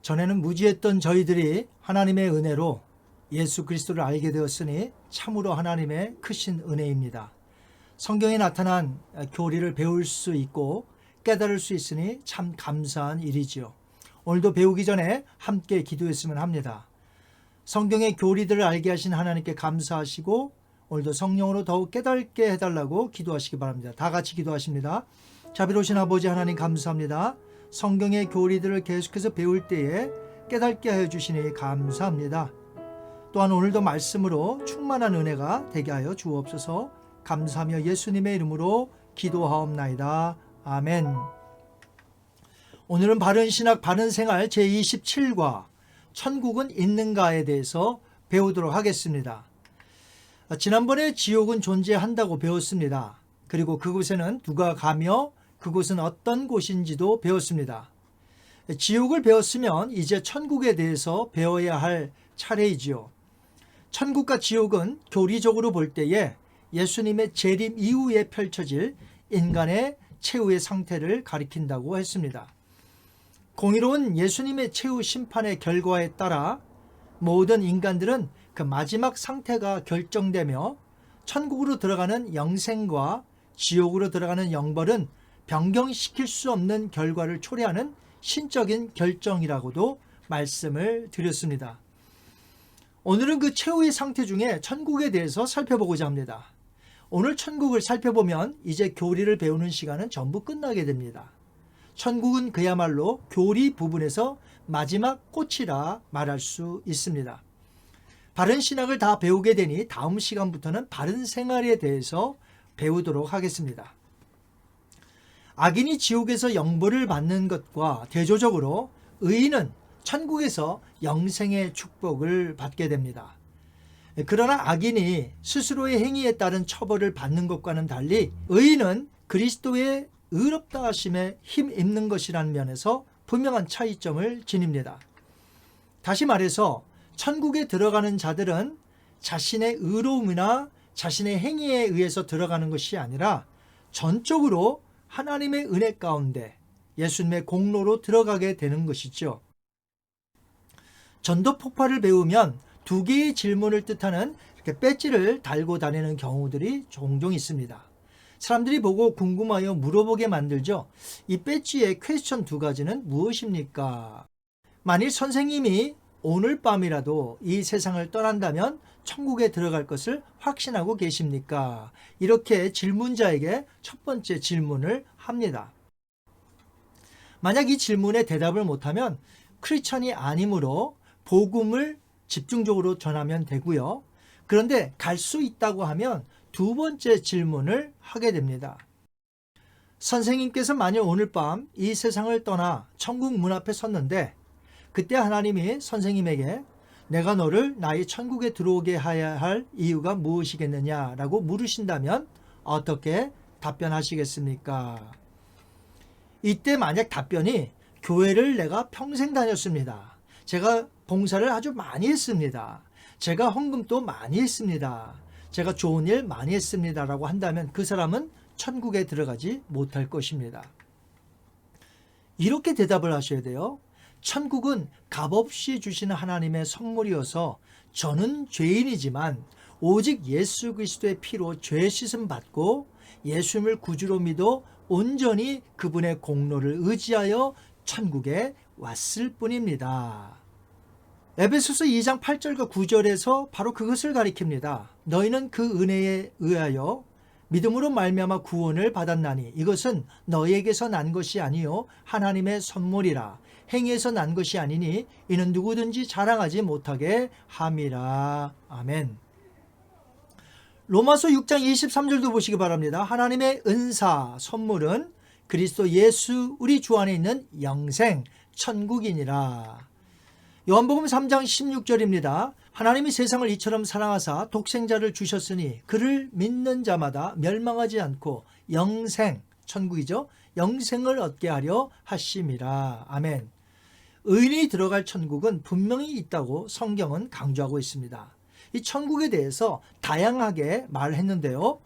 전에는 무지했던 저희들이 하나님의 은혜로 예수 그리스도를 알게 되었으니 참으로 하나님의 크신 은혜입니다. 성경에 나타난 교리를 배울 수 있고 깨달을 수 있으니 참 감사한 일이지요. 오늘도 배우기 전에 함께 기도했으면 합니다. 성경의 교리들을 알게 하신 하나님께 감사하시고 오늘도 성령으로 더욱 깨닫게 해달라고 기도하시기 바랍니다. 다 같이 기도하십니다. 자비로우신 아버지 하나님 감사합니다. 성경의 교리들을 계속해서 배울 때에 깨닫게 하여 주시니 감사합니다. 또한 오늘도 말씀으로 충만한 은혜가 되게 하여 주옵소서. 감사하며 예수님의 이름으로 기도하옵나이다. 아멘. 오늘은 바른 신학 바른 생활 제27과 천국은 있는가에 대해서 배우도록 하겠습니다. 지난번에 지옥은 존재한다고 배웠습니다. 그리고 그곳에는 누가 가며 그곳은 어떤 곳인지도 배웠습니다. 지옥을 배웠으면 이제 천국에 대해서 배워야 할 차례이지요. 천국과 지옥은 교리적으로 볼 때에 예수님의 재림 이후에 펼쳐질 인간의 최후의 상태를 가리킨다고 했습니다. 공의로운 예수님의 최후 심판의 결과에 따라 모든 인간들은 그 마지막 상태가 결정되며 천국으로 들어가는 영생과 지옥으로 들어가는 영벌은 변경시킬 수 없는 결과를 초래하는 신적인 결정이라고도 말씀을 드렸습니다. 오늘은 그 최후의 상태 중에 천국에 대해서 살펴보고자 합니다. 오늘 천국을 살펴보면 이제 교리를 배우는 시간은 전부 끝나게 됩니다. 천국은 그야말로 교리 부분에서 마지막 꽃이라 말할 수 있습니다. 바른 신학을 다 배우게 되니 다음 시간부터는 바른 생활에 대해서 배우도록 하겠습니다. 악인이 지옥에서 영벌을 받는 것과 대조적으로 의인은 천국에서 영생의 축복을 받게 됩니다. 그러나 악인이 스스로의 행위에 따른 처벌을 받는 것과는 달리 의인은 그리스도의 의롭다 하심에 힘입는 것이라는 면에서 분명한 차이점을 지닙니다. 다시 말해서 천국에 들어가는 자들은 자신의 의로움이나 자신의 행위에 의해서 들어가는 것이 아니라 전적으로 하나님의 은혜 가운데 예수님의 공로로 들어가게 되는 것이죠. 전도 폭발을 배우면 두 개의 질문을 뜻하는 이렇게 배지를 달고 다니는 경우들이 종종 있습니다. 사람들이 보고 궁금하여 물어보게 만들죠. 이 배지의 퀘스천 두 가지는 무엇입니까? 만일 선생님이 오늘 밤이라도 이 세상을 떠난다면 천국에 들어갈 것을 확신하고 계십니까? 이렇게 질문자에게 첫 번째 질문을 합니다. 만약 이 질문에 대답을 못하면 크리스천이 아니므로 복음을 집중적으로 전하면 되고요. 그런데 갈 수 있다고 하면 두 번째 질문을 하게 됩니다. 선생님께서 만일 오늘 밤 이 세상을 떠나 천국 문 앞에 섰는데 그때 하나님이 선생님에게 내가 너를 나의 천국에 들어오게 해야 할 이유가 무엇이겠느냐라고 물으신다면 어떻게 답변하시겠습니까? 이때 만약 답변이 교회를 내가 평생 다녔습니다. 제가 봉사를 아주 많이 했습니다. 제가 헌금도 많이 했습니다. 제가 좋은 일 많이 했습니다. 라고 한다면 그 사람은 천국에 들어가지 못할 것입니다. 이렇게 대답을 하셔야 돼요. 천국은 값없이 주시는 하나님의 선물이어서 저는 죄인이지만 오직 예수 그리스도의 피로 죄 씻음 받고 예수님을 구주로 믿어 온전히 그분의 공로를 의지하여 천국에 왔을 뿐입니다. 에베소서 2장 8절과 9절에서 바로 그것을 가리킵니다. 너희는 그 은혜에 의하여 믿음으로 말미암아 구원을 받았나니 이것은 너희에게서 난 것이 아니요 하나님의 선물이라. 행위에서 난 것이 아니니 이는 누구든지 자랑하지 못하게 함이라. 아멘. 로마서 6장 23절도 보시기 바랍니다. 하나님의 은사, 선물은 그리스도 예수 우리 주 안에 있는 영생, 천국이니라. 요한복음 3장 16절입니다. 하나님이 세상을 이처럼 사랑하사 독생자를 주셨으니 그를 믿는 자마다 멸망하지 않고 영생, 천국이죠. 영생을 얻게 하려 하심이라. 아멘. 의인이 들어갈 천국은 분명히 있다고 성경은 강조하고 있습니다. 이 천국에 대해서 다양하게 말했는데요.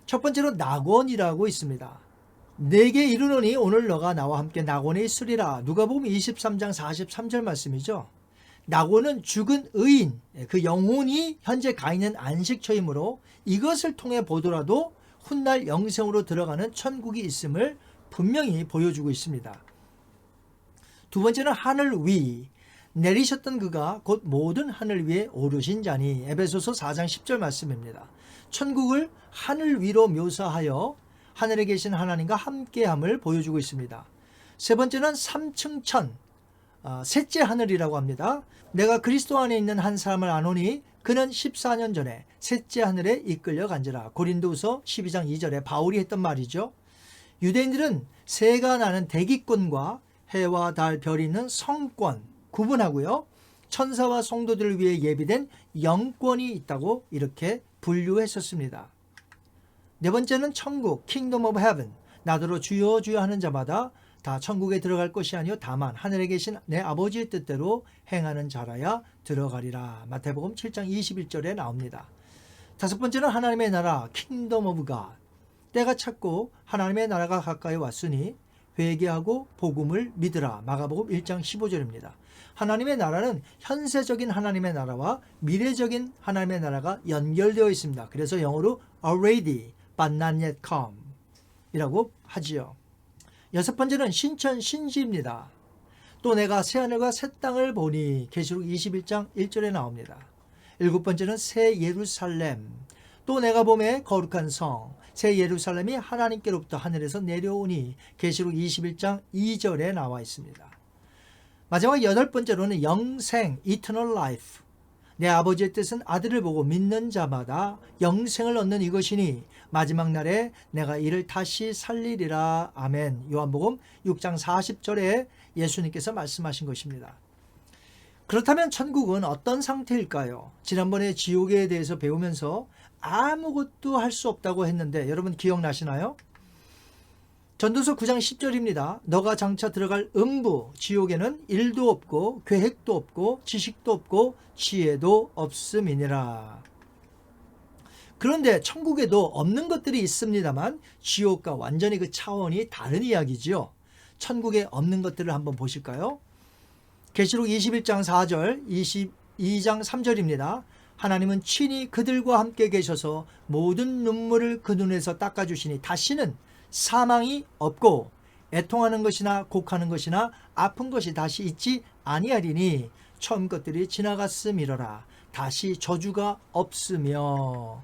첫 번째로 낙원이라고 있습니다. 내게 이르노니 오늘 너가 나와 함께 낙원에 있으리라. 누가복음 23장 43절 말씀이죠. 낙원은 죽은 의인, 그 영혼이 현재 가 있는 안식처이므로 이것을 통해 보더라도 훗날 영생으로 들어가는 천국이 있음을 분명히 보여주고 있습니다. 두 번째는 하늘 위, 내리셨던 그가 곧 모든 하늘 위에 오르신 자니. 에베소서 4장 10절 말씀입니다. 천국을 하늘 위로 묘사하여 하늘에 계신 하나님과 함께함을 보여주고 있습니다. 세 번째는 삼층천, 셋째 하늘이라고 합니다. 내가 그리스도 안에 있는 한 사람을 아노니 그는 14년 전에 셋째 하늘에 이끌려 간지라. 고린도후서 12장 2절에 바울이 했던 말이죠. 유대인들은 새가 나는 대기권과 해와 달, 별이 있는 성권 구분하고요, 천사와 성도들을 위해 예비된 영권이 있다고 이렇게 분류했었습니다. 네 번째는 천국, Kingdom of Heaven. 나더러 주여 주여 하는 자마다 다 천국에 들어갈 것이 아니요 다만 하늘에 계신 내 아버지의 뜻대로 행하는 자라야 들어가리라. 마태복음 7장 21절에 나옵니다. 다섯 번째는 하나님의 나라, Kingdom of God. 때가 찼고 하나님의 나라가 가까이 왔으니 회개하고 복음을 믿으라. 마가복음 1장 15절입니다. 하나님의 나라는 현세적인 하나님의 나라와 미래적인 하나님의 나라가 연결되어 있습니다. 그래서 영어로 already but not yet come 이라고 하지요. 여섯 번째는 신천 신지입니다. 또 내가 새하늘과 새 땅을 보니 계시록 21장 1절에 나옵니다. 일곱 번째는 새 예루살렘. 또 내가 보매 거룩한 성 새 예루살렘이 하나님께로부터 하늘에서 내려오니 계시록 21장 2절에 나와 있습니다. 마지막 여덟 번째로는 영생, eternal life. 내 아버지의 뜻은 아들을 보고 믿는 자마다 영생을 얻는 이것이니 마지막 날에 내가 이를 다시 살리리라. 아멘. 요한복음 6장 40절에 예수님께서 말씀하신 것입니다. 그렇다면 천국은 어떤 상태일까요? 지난번에 지옥에 대해서 배우면서 아무것도 할 수 없다고 했는데 여러분 기억나시나요? 전도서 9장 10절입니다. 너가 장차 들어갈 음부 지옥에는 일도 없고 계획도 없고 지식도 없고 지혜도 없음이니라. 그런데 천국에도 없는 것들이 있습니다만 지옥과 완전히 그 차원이 다른 이야기지요. 천국에 없는 것들을 한번 보실까요? 계시록 21장 4절, 22장 3절입니다. 하나님은 친히 그들과 함께 계셔서 모든 눈물을 그 눈에서 닦아주시니 다시는 사망이 없고 애통하는 것이나 곡하는 것이나 아픈 것이 다시 있지 아니하리니 처음 것들이 지나갔음이러라. 다시 저주가 없으며.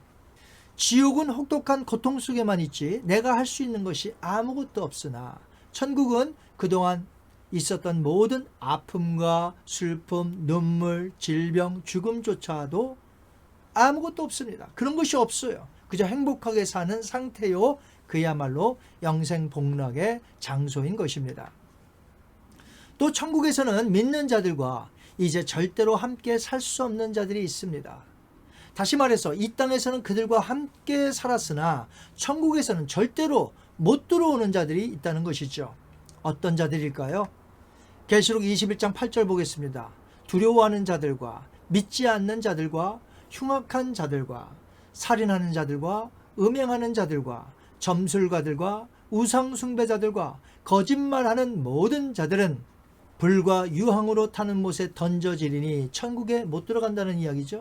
지옥은 혹독한 고통 속에만 있지 내가 할 수 있는 것이 아무것도 없으나 천국은 그동안 있었던 모든 아픔과 슬픔, 눈물, 질병, 죽음조차도 아무것도 없습니다. 그런 것이 없어요. 그저 행복하게 사는 상태요. 그야말로 영생복락의 장소인 것입니다. 또 천국에서는 믿는 자들과 이제 절대로 함께 살 수 없는 자들이 있습니다. 다시 말해서 이 땅에서는 그들과 함께 살았으나 천국에서는 절대로 못 들어오는 자들이 있다는 것이죠. 어떤 자들일까요? 계시록 21장 8절 보겠습니다. 두려워하는 자들과 믿지 않는 자들과 흉악한 자들과 살인하는 자들과 음행하는 자들과 점술가들과 우상숭배자들과 거짓말하는 모든 자들은 불과 유황으로 타는 못에 던져지리니 천국에 못 들어간다는 이야기죠.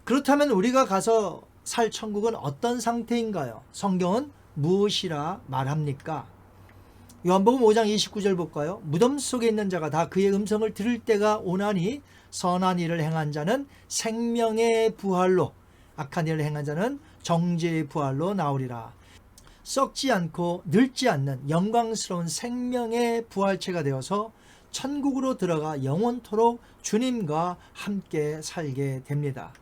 그렇다면 우리가 가서 살 천국은 어떤 상태인가요? 성경은 무엇이라 말합니까? 요한복음 5장 29절 볼까요? 무덤 속에 있는 자가 다 그의 음성을 들을 때가 오나니 선한 일을 행한 자는 생명의 부활로, 악한 일을 행한 자는 정죄의 부활로 나오리라. 썩지 않고 늙지 않는 영광스러운 생명의 부활체가 되어서 천국으로 들어가 영원토록 주님과 함께 살게 됩니다.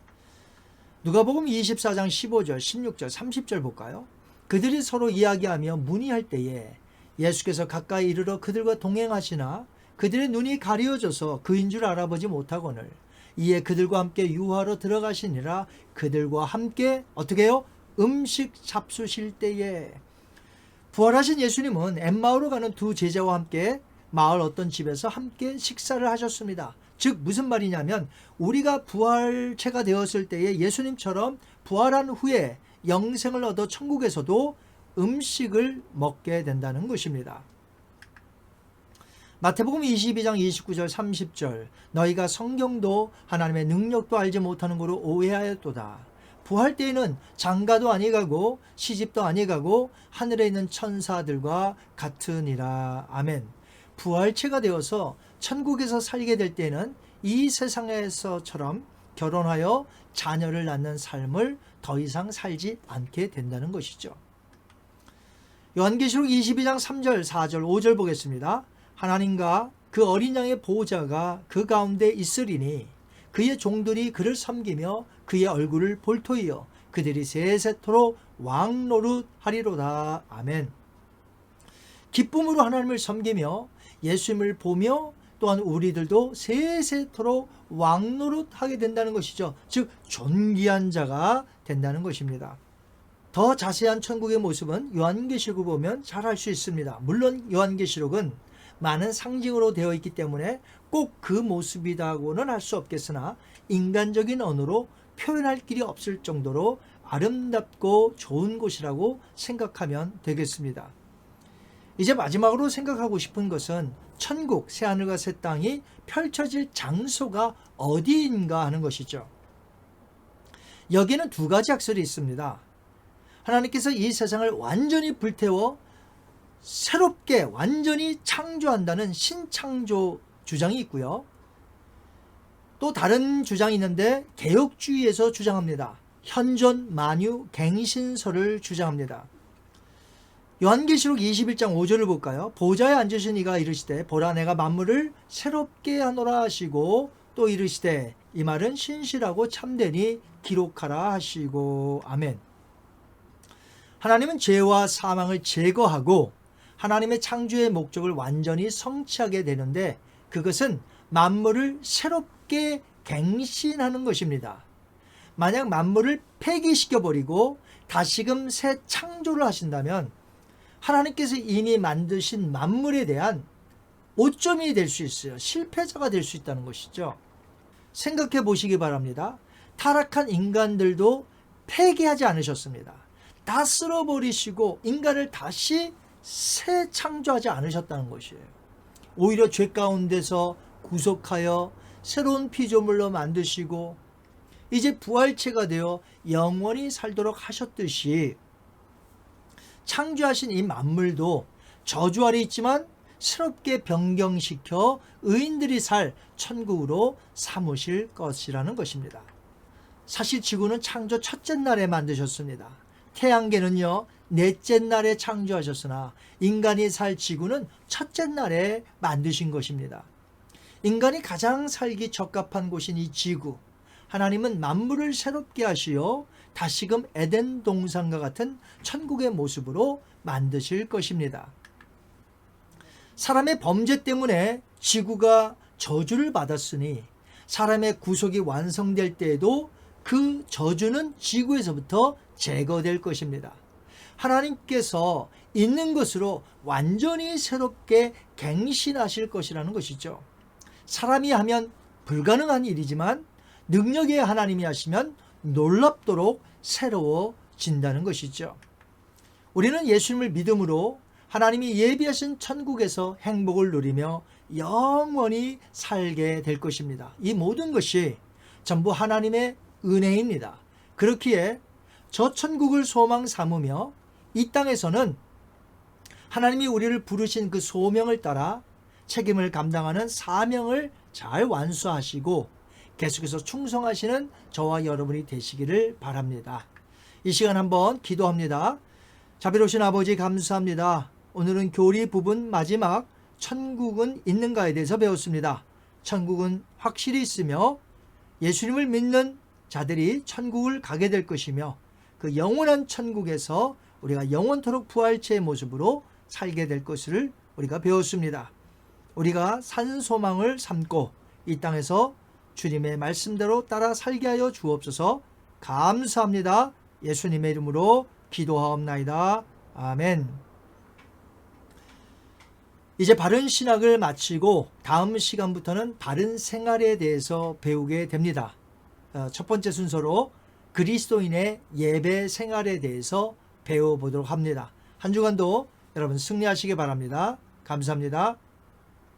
누가복음 24장 15절, 16절, 30절 볼까요? 그들이 서로 이야기하며 문의할 때에 예수께서 가까이 이르러 그들과 동행하시나 그들의 눈이 가려져서 그인 줄 알아보지 못하거늘 이에 그들과 함께 유하로 들어가시니라. 그들과 함께 어떻게 해요? 음식 잡수실 때에. 부활하신 예수님은 엠마오로 가는 두 제자와 함께 마을 어떤 집에서 함께 식사를 하셨습니다. 즉 무슨 말이냐면 우리가 부활체가 되었을 때에 예수님처럼 부활한 후에 영생을 얻어 천국에서도 음식을 먹게 된다는 것입니다. 마태복음 22장 29절 30절 너희가 성경도 하나님의 능력도 알지 못하는 거로 오해하였도다. 부활 때에는 장가도 아니가고 시집도 아니가고 하늘에 있는 천사들과 같으니라. 아멘. 부활체가 되어서 천국에서 살게 될 때는 이 세상에서처럼 결혼하여 자녀를 낳는 삶을 더 이상 살지 않게 된다는 것이죠. 요한계시록 22장 3절 4절 5절 보겠습니다. 하나님과 그 어린 양의 보호자가 그 가운데 있으리니 그의 종들이 그를 섬기며 그의 얼굴을 볼 터이요 그들이 세세토록 왕노릇하리로다. 아멘. 기쁨으로 하나님을 섬기며 예수님을 보며 또한 우리들도 세세토록 왕노릇하게 된다는 것이죠. 즉 존귀한 자가 된다는 것입니다. 더 자세한 천국의 모습은 요한계시록을 보면 잘 알 수 있습니다. 물론 요한계시록은 많은 상징으로 되어 있기 때문에 꼭 그 모습이라고는 할 수 없겠으나 인간적인 언어로 표현할 길이 없을 정도로 아름답고 좋은 곳이라고 생각하면 되겠습니다. 이제 마지막으로 생각하고 싶은 것은 천국, 새하늘과 새 땅이 펼쳐질 장소가 어디인가 하는 것이죠. 여기에는 두 가지 학설이 있습니다. 하나님께서 이 세상을 완전히 불태워 새롭게 완전히 창조한다는 신창조 주장이 있고요. 또 다른 주장이 있는데 개혁주의에서 주장합니다. 현존 만유 갱신설을 주장합니다. 요한계시록 21장 5절을 볼까요? 보좌에 앉으신 이가 이르시되 보라 내가 만물을 새롭게 하노라 하시고 또 이르시되 이 말은 신실하고 참되니 기록하라 하시고. 아멘. 하나님은 죄와 사망을 제거하고 하나님의 창조의 목적을 완전히 성취하게 되는데 그것은 만물을 새롭게 갱신하는 것입니다. 만약 만물을 폐기시켜버리고 다시금 새 창조를 하신다면 하나님께서 이미 만드신 만물에 대한 오점이 될 수 있어요. 실패자가 될 수 있다는 것이죠. 생각해 보시기 바랍니다. 타락한 인간들도 폐기하지 않으셨습니다. 다 쓸어버리시고 인간을 다시 새 창조하지 않으셨다는 것이에요. 오히려 죄 가운데서 구속하여 새로운 피조물로 만드시고 이제 부활체가 되어 영원히 살도록 하셨듯이 창조하신 이 만물도 저주 아래 있지만 새롭게 변경시켜 의인들이 살 천국으로 삼으실 것이라는 것입니다. 사실 지구는 창조 첫째 날에 만드셨습니다. 태양계는요 넷째 날에 창조하셨으나 인간이 살 지구는 첫째 날에 만드신 것입니다. 인간이 가장 살기 적합한 곳인 이 지구, 하나님은 만물을 새롭게 하시어 다시금 에덴 동산과 같은 천국의 모습으로 만드실 것입니다. 사람의 범죄 때문에 지구가 저주를 받았으니 사람의 구속이 완성될 때에도 그 저주는 지구에서부터 제거될 것입니다. 하나님께서 있는 것으로 완전히 새롭게 갱신하실 것이라는 것이죠. 사람이 하면 불가능한 일이지만 능력의 하나님이 하시면 놀랍도록 새로워진다는 것이죠. 우리는 예수님을 믿음으로 하나님이 예비하신 천국에서 행복을 누리며 영원히 살게 될 것입니다. 이 모든 것이 전부 하나님의 은혜입니다. 그렇기에 저 천국을 소망 삼으며 이 땅에서는 하나님이 우리를 부르신 그 소명을 따라 책임을 감당하는 사명을 잘 완수하시고 계속해서 충성하시는 저와 여러분이 되시기를 바랍니다. 이 시간 한번 기도합니다. 자비로우신 아버지 감사합니다. 오늘은 교리 부분 마지막 천국은 있는가에 대해서 배웠습니다. 천국은 확실히 있으며 예수님을 믿는 자들이 천국을 가게 될 것이며 그 영원한 천국에서 우리가 영원토록 부활체의 모습으로 살게 될 것을 우리가 배웠습니다. 우리가 산 소망을 삼고 이 땅에서 주님의 말씀대로 따라 살게 하여 주옵소서. 감사합니다. 예수님의 이름으로 기도하옵나이다. 아멘. 이제 바른 신학을 마치고 다음 시간부터는 바른 생활에 대해서 배우게 됩니다. 첫 번째 순서로 그리스도인의 예배 생활에 대해서 배워보도록 합니다. 한 주간도 여러분 승리하시기 바랍니다. 감사합니다.